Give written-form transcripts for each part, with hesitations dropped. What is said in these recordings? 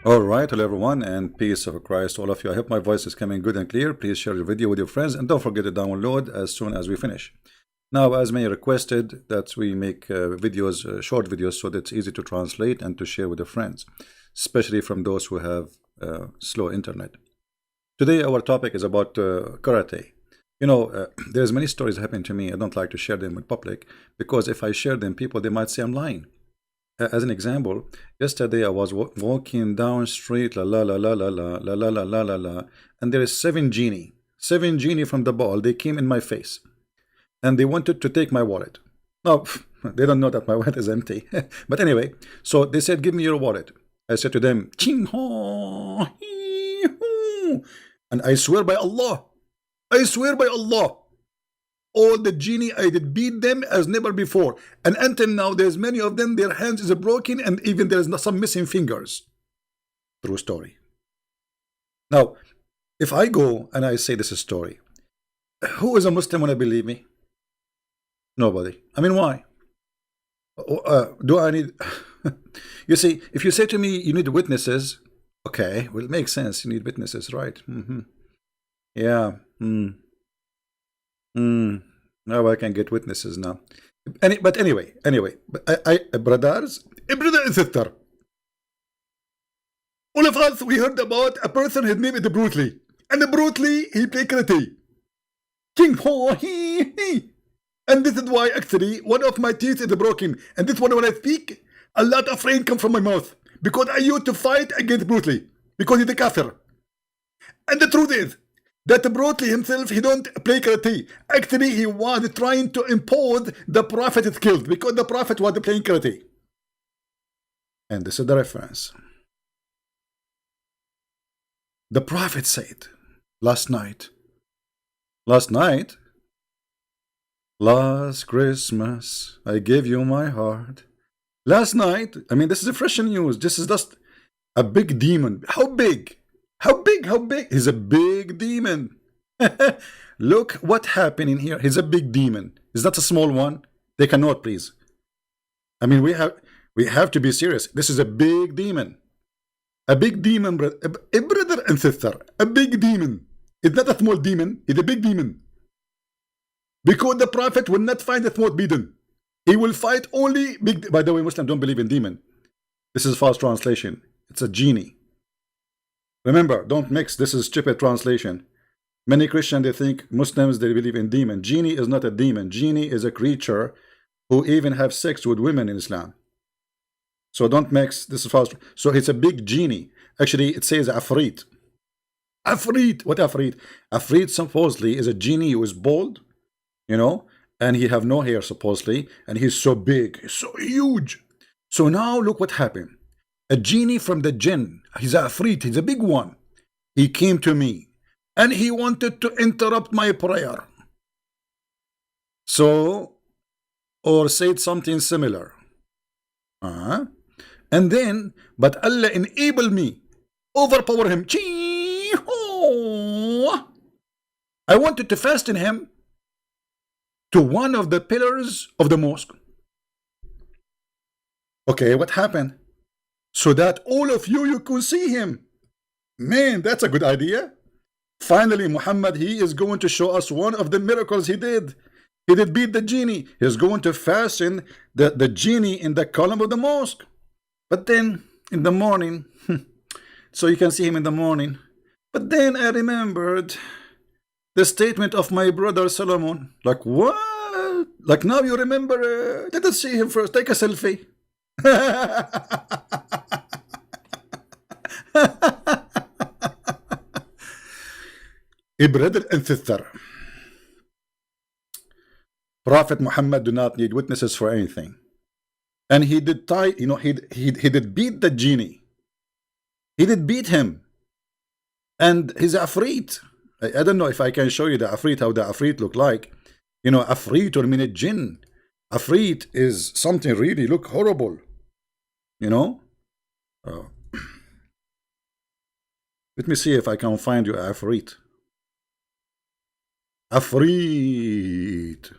All right, hello everyone, and peace of Christ, all of you. I hope my voice is coming good and clear. Please share your video with your friends, and don't forget to download as soon as we finish. Now, as many requested that we make videos, short videos, so that it's easy to translate and to share with your friends, especially from those who have slow internet. Today, our topic is about karate. There's many stories happening to me. I don't like to share them with public because if I share them, people they might say I'm lying. As an example, yesterday I was walking down street, la la la la la la la la la la la la, and there is seven genie from the ball. They came in my face, and they wanted to take my wallet. No, they don't know that my wallet is empty. But anyway, so they said, "Give me your wallet." I said to them, "Ching ho, hee, hoo." And I swear by Allah, all the genie I did beat them as never before, and until now there's many of them their hands is broken and even there's some missing fingers. True story. Now if I go and I say this is story, who is a Muslim wanna believe me? Nobody. I mean, why? Do I need you see, if you say to me you need witnesses, okay, well, it makes sense. You need witnesses, right? Yeah. Now I can get witnesses now. But anyway, brothers, brother and sister, all of us, we heard about a person, his name is Bruce Lee. And Bruce Lee, he played karate. King Ho, he. And this is why actually one of my teeth is broken. And this one, when I speak, a lot of rain comes from my mouth. Because I used to fight against Bruce Lee. Because he's a kafir. And the truth is, that Bruce Lee himself, he don't play karate. Actually, he was trying to impose the Prophet skills because the Prophet was playing karate. And this is the reference. The Prophet said last Christmas, I gave you my heart. Last night, I mean, this is a fresh news. This is just a big demon. How big? How big? He's a big demon. Look what happened in here. He's a big demon. Is that a small one? They cannot, please. I mean, we have to be serious. This is a big demon. A big demon, a brother and sister. A big demon. It's not a small demon. It's a big demon. Because the Prophet will not find a small demon. He will fight only big. By the way, Muslims don't believe in demon. This is false translation. It's a genie. Remember, don't mix. This is stupid translation. Many Christians, they think Muslims, they believe in demon. Genie is not a demon. Genie is a creature who even have sex with women in Islam. So don't mix. This is false. So it's a big genie. Actually, it says Afrit. Afrit. What Afrit? Afrit supposedly is a genie who is bald, and he have no hair supposedly, and he's so big, so huge. So now look what happened. A genie from the jinn, he's a Afrit, he's a big one. He came to me and he wanted to interrupt my prayer. So, or said something similar. And then, but Allah enabled me, overpower him. I wanted to fasten him to one of the pillars of the mosque. Okay, what happened? So that all of you can see him. Man, that's a good idea. Finally, Muhammad, he is going to show us one of the miracles he did. He did beat the genie. He's going to fasten the genie in the column of the mosque. But then, in the morning, so you can see him in the morning. But then I remembered the statement of my brother Solomon. Like, what? Like, now you remember? Let us see him first. Take a selfie. A brother and sister, Prophet Muhammad do not need witnesses for anything, and he did he did beat the genie. He did beat him, and he's Afrit. I don't know if I can show you the Afrit, how the Afrit look like. Afrit or minute jinn. Afrit is something really look horrible. Let me see if I can find you Afrit. Afrit.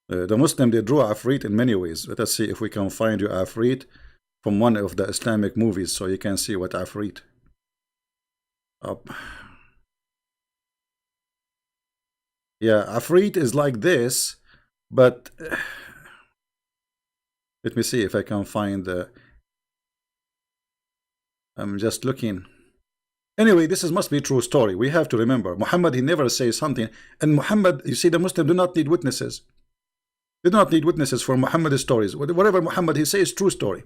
The Muslim, they draw Afrit in many ways. Let us see if we can find you Afrit from one of the Islamic movies so you can see what Afrit. Yeah, Afrit is like this, but let me see if I can find the. I'm just looking. Anyway, this must be a true story. We have to remember, Muhammad, he never says something. And Muhammad, you see, the Muslims do not need witnesses. They do not need witnesses for Muhammad's stories. Whatever Muhammad he says, true story.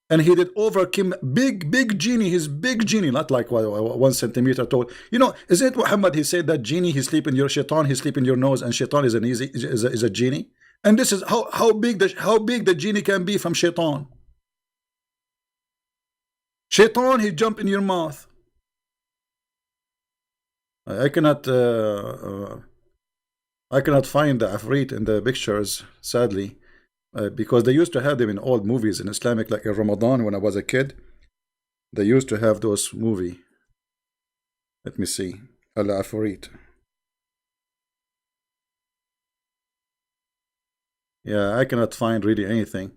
And he did overcome big genie, his big genie, not like 1 centimeter tall. You know, is it Muhammad he said that genie, he sleep in your shaitan, he sleep in your nose, and shaitan is a genie? And this is how big the genie can be from shaitan. Shaitan, he jump in your mouth. I cannot find the Afrit in the pictures, sadly, because they used to have them in old movies in Islamic, like in Ramadan when I was a kid. They used to have those movie. Let me see, Al-Afrit. Yeah, I cannot find really anything.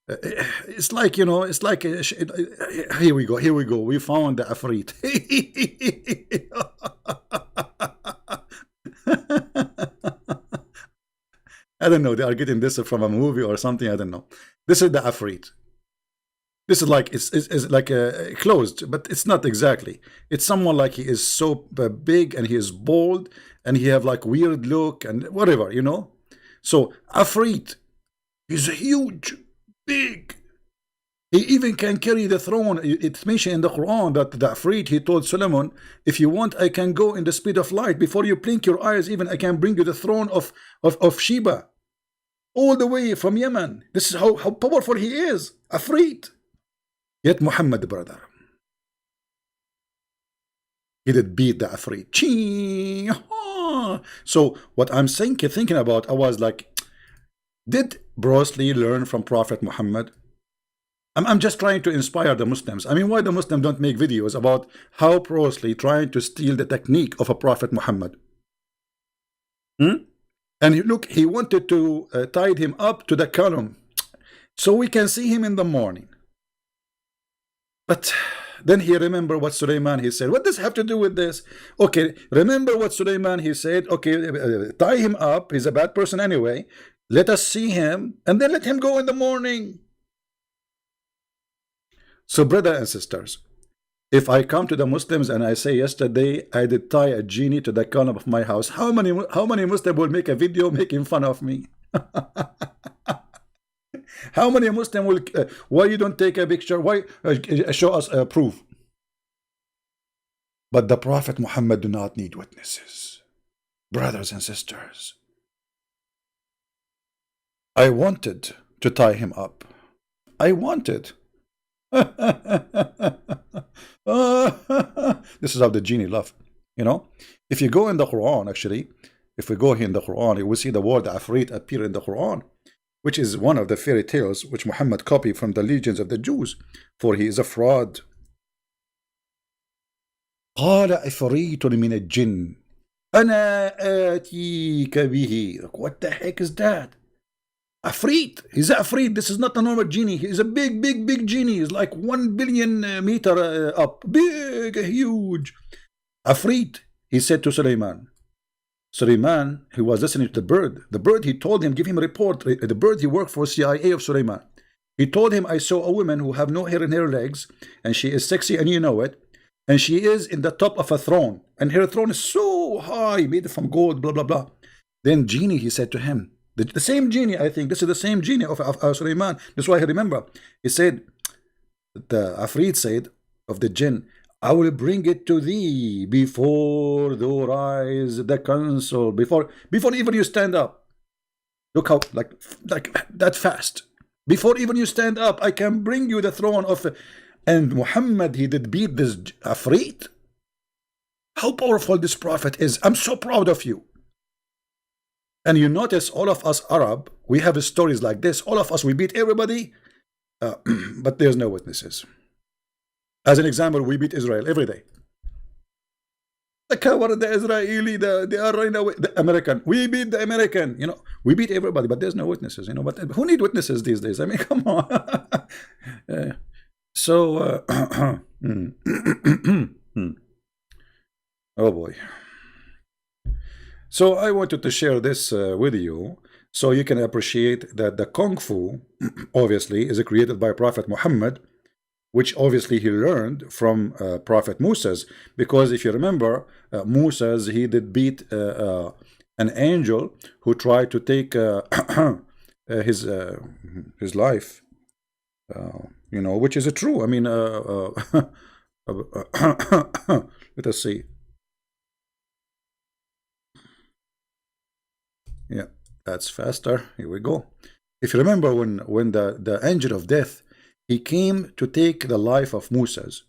It's like, you know, it's like here we go. We found the Afrit. I don't know. They are getting this from a movie or something. I don't know. This is the Afrit. This is like it's like closed, but it's not exactly. It's someone like he is so big and he is bold and he have like weird look and whatever, you know. So Afrit is huge, big. He even can carry the throne. It's mentioned in the Quran that the Afrit, he told Solomon, if you want, I can go in the speed of light. Before you blink your eyes, even I can bring you the throne of Sheba. All the way from Yemen. This is how powerful he is. Afrit. Yet Muhammad, brother, he did beat the Afrit. So what I'm thinking about, I was like, did Bruce Lee learn from Prophet Muhammad? I'm just trying to inspire the Muslims. I mean, why the Muslims don't make videos about how Bruce Lee trying to steal the technique of a Prophet Muhammad? And look, he wanted to tie him up to the column so we can see him in the morning. But then he remembered what Suleiman he said. What does have to do with this? Okay, remember what Suleiman he said. Okay, tie him up. He's a bad person anyway. Let us see him, and then let him go in the morning. So, brothers and sisters, if I come to the Muslims and I say yesterday I did tie a genie to the column of my house, how many Muslims will make a video making fun of me? How many Muslims will? Why you don't take a picture? Why show us proof? But the Prophet Muhammad do not need witnesses, brothers and sisters. I wanted to tie him up. I wanted. This is how the genie laugh. You know, if you go in the Quran, actually, if we go here in the Quran, you will see the word Afrit appear in the Quran, which is one of the fairy tales which Muhammad copied from the legends of the Jews, for he is a fraud. قال عفريت من الجن أنا آتيك به. What the heck is that? Afrit. He's a Afrit. This is not a normal genie. He's a big genie. He's like 1 billion meter up. Big, huge. Afrit. He said to Suleiman. Suleiman, he was listening to the bird. The bird, he told him, give him a report. The bird, he worked for CIA of Suleiman. He told him, I saw a woman who have no hair in her legs, and she is sexy, and you know it. And she is in the top of a throne. And her throne is so high, made from gold, blah, blah, blah. Then genie, he said to him, the same genie, I think, this is the same genie of Suleiman. That's why I remember. He said, the Afrit said of the jinn, I will bring it to thee before thou rise the council, before even you stand up. Look how, like that fast. Before even you stand up, I can bring you the throne of... And Muhammad, he did beat this Afrit. How powerful this prophet is. I'm so proud of you. And you notice all of us Arab, we have stories like this. All of us, we beat everybody, but there's no witnesses. As an example, we beat Israel every day. The coward, the Israeli, they are running away. The American, we beat the American. You know, we beat everybody, but there's no witnesses. You know, but who need witnesses these days? I mean, come on. So, oh boy. So I wanted to share this with you so you can appreciate that the Kung Fu, obviously, is created by Prophet Muhammad, which obviously he learned from Prophet Moses. Because if you remember, Moses, he did beat an angel who tried to take his life. You know, which is true. I mean, let us see. Yeah, that's faster. Here we go. If you remember, when the angel of death, he came to take the life of Moses.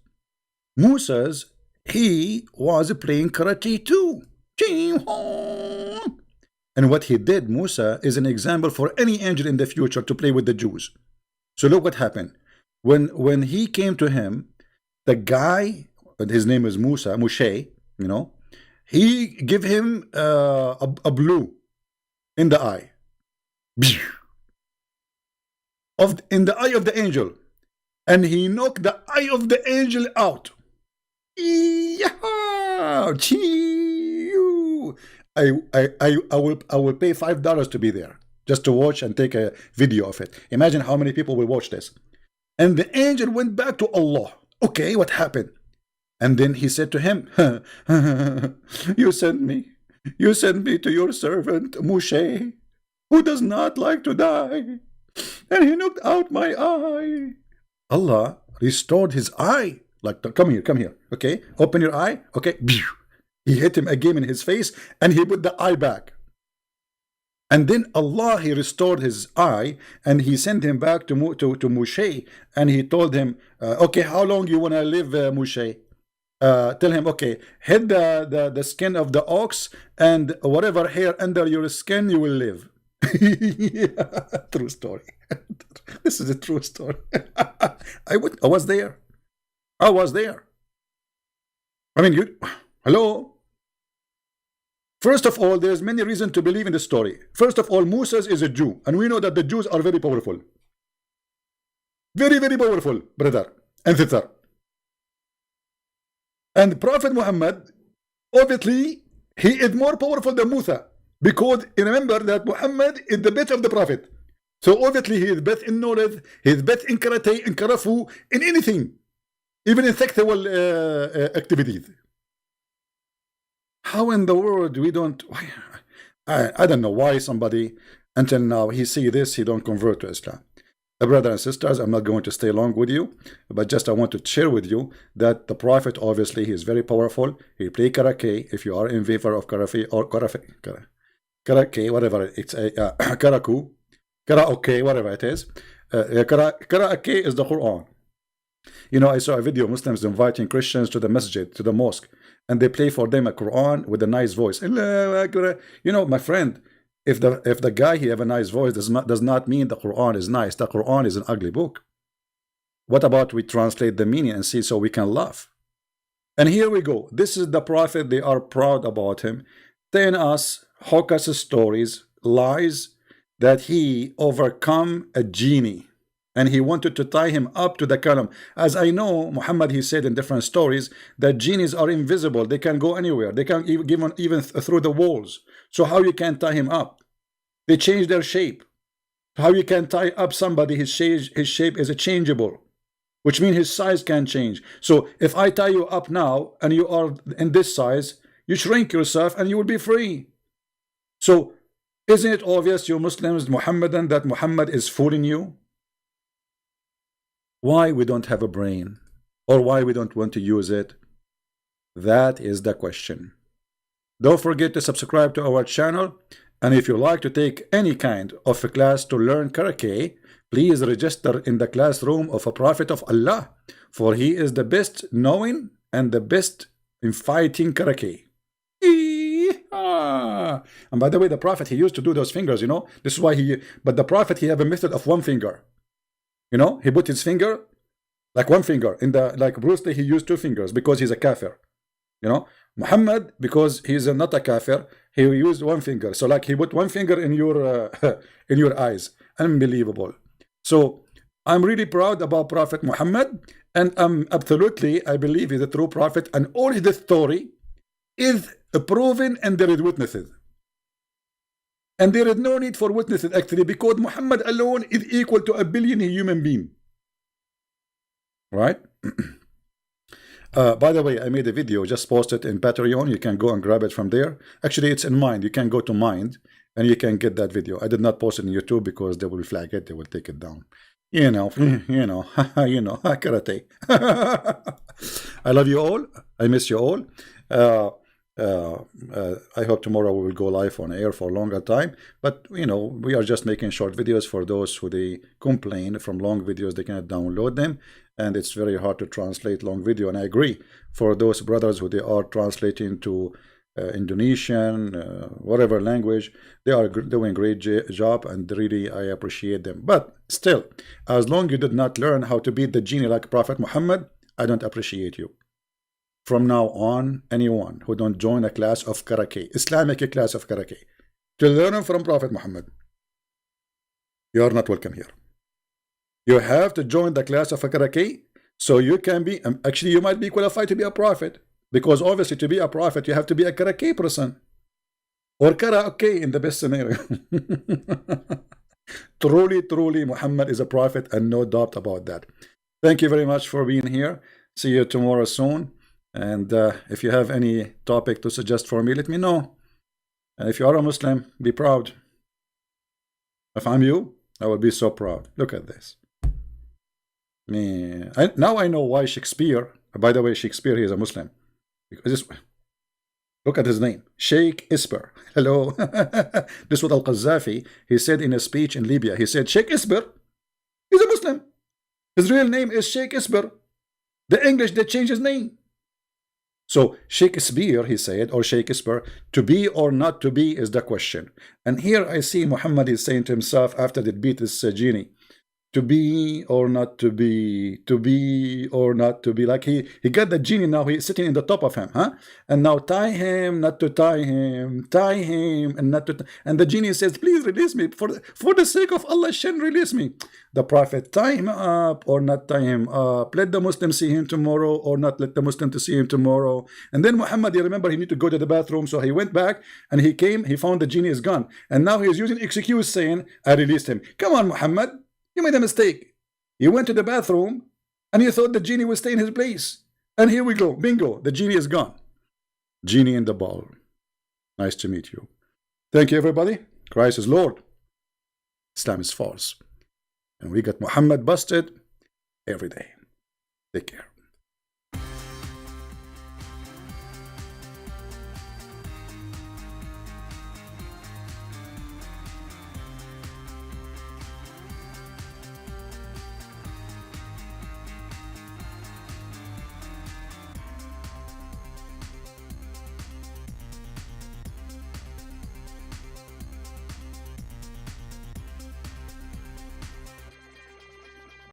Moses, he was playing karate too. And what he did, Musa, is an example for any angel in the future to play with the Jews. So look what happened. When he came to him, the guy, his name is Musa, Moshe, you know, he gave him a blue in the eye. In the eye of the angel. And he knocked the eye of the angel out. I will pay $5 to be there, just to watch and take a video of it. Imagine how many people will watch this. And the angel went back to Allah. Okay, what happened? And then he said to him, you sent me to your servant Moshe, who does not like to die, and he knocked out my eye. Allah restored his eye. Like, come here, okay, open your eye, okay. He hit him again in his face, and he put the eye back. And then Allah, he restored his eye, and he sent him back to Moshe, and he told him, okay, how long you want to live, Moshe? Tell him, okay, hit the skin of the ox, and whatever hair under your skin, you will live. Yeah, true story. This is a true story. I was there. I was there. I mean, hello? First of all, there's many reasons to believe in the story. First of all, Moses is a Jew, and we know that the Jews are very powerful. Very, very powerful, brother and sister. And Prophet Muhammad, obviously, he is more powerful than Musa, because remember that Muhammad is the best of the Prophet. So obviously, he is best in knowledge, he is best in karate, in karafu, in anything, even in sexual activities. How in the world we don't? I don't know why somebody until now he see this, he don't convert to Islam. Brothers and sisters, I'm not going to stay long with you, but just I want to share with you that the Prophet, obviously, he is very powerful. He play karate. If you are in favor of karate or karate, whatever it's karaku, karaoke, whatever it is, karaoke is the Quran. You know, I saw a video of Muslims inviting Christians to the masjid, to the mosque, and they play for them a Quran with a nice voice. You know, my friend, if the guy he have a nice voice does not mean the Quran is nice. The Quran is an ugly book. What about we translate the meaning and see so we can laugh? And here we go. This is the Prophet. They are proud about him, telling us hocus stories, lies, that he overcome a genie. And he wanted to tie him up to the column. As I know, Muhammad, he said in different stories that genies are invisible. They can go anywhere. They can even through the walls. So how you can tie him up? They change their shape. How you can tie up somebody, his shape is changeable, which means his size can change. So if I tie you up now and you are in this size, you shrink yourself and you will be free. So isn't it obvious, you Muslims, Muhammadan, that Muhammad is fooling you? Why we don't have a brain, or why we don't want to use it? That is the question. Don't forget to subscribe to our channel, and if you like to take any kind of a class to learn karate, please register in the classroom of a Prophet of Allah, for he is the best knowing and the best in fighting karate. And by the way, the Prophet, he used to do those fingers, you know. This is why but the Prophet, he have a method of one finger. You know, he put his finger, like one finger, like Bruce Lee, he used two fingers because he's a kafir. You know, Muhammad, because he's not a kafir, he used one finger. So like he put one finger in your eyes. Unbelievable. So I'm really proud about Prophet Muhammad, and absolutely, I believe he's a true prophet, and all his story is proven, and there is witnesses. And there is no need for witnesses actually, because Muhammad alone is equal to 1 billion human being. Right? By the way, I made a video, just posted in Patreon. You can go and grab it from there. Actually, it's in Mind. You can go to Mind and you can get that video. I did not post it on YouTube because they will flag it. They will take it down. You know, karate. I love you all. I miss you all. I hope tomorrow we will go live on air for a longer time, but you know, we are just making short videos for those who they complain from long videos they cannot download them, and it's very hard to translate long video. And I agree, for those brothers who they are translating to Indonesian, whatever language, they are doing a great job, and really I appreciate them. But still, as long as you did not learn how to beat the genie like Prophet Muhammad, I don't appreciate you. From now on, anyone who don't join a class of karate, Islamic class of karate, to learn from Prophet Muhammad, you are not welcome here. You have to join the class of karate so you can be, actually you might be qualified to be a prophet, because obviously to be a prophet you have to be a karate person, or karaoke in the best scenario. Truly, Muhammad is a prophet, and no doubt about that. Thank you very much for being here. See you tomorrow soon. And if you have any topic to suggest for me, let me know. And if you are a Muslim, be proud. If I'm you, I will be so proud. Look at this. Now I know why Shakespeare, by the way, Shakespeare, he is a Muslim. Because look at his name, Sheikh Isber. Hello. This was Al-Qaddafi. He said in a speech in Libya, he said, Sheikh Isber, he's a Muslim. His real name is Sheikh Isber. The English, they changed his name. So Shakespeare, he said, or Shakespeare, to be or not to be is the question. And here I see Muhammad is saying to himself after they beat this genie, to be or not to be or not to be. Like he got the genie, now he's sitting in the top of him, huh? And now tie him, not to tie him, tie him, and not to. And the genie says, please release me, for the sake of Allah, Shen, release me. The Prophet, tie him up or not tie him up. Let the Muslim see him tomorrow or not let the Muslim to see him tomorrow. And then Muhammad, you remember, he need to go to the bathroom, so he went back and he came. He found the genie is gone, and now he is using excuse saying, I released him. Come on, Muhammad. You made a mistake. You went to the bathroom and you thought the genie would stay in his place. And here we go. Bingo. The genie is gone. Genie in the ball. Nice to meet you. Thank you, everybody. Christ is Lord. Islam is false. And we got Muhammad busted every day. Take care.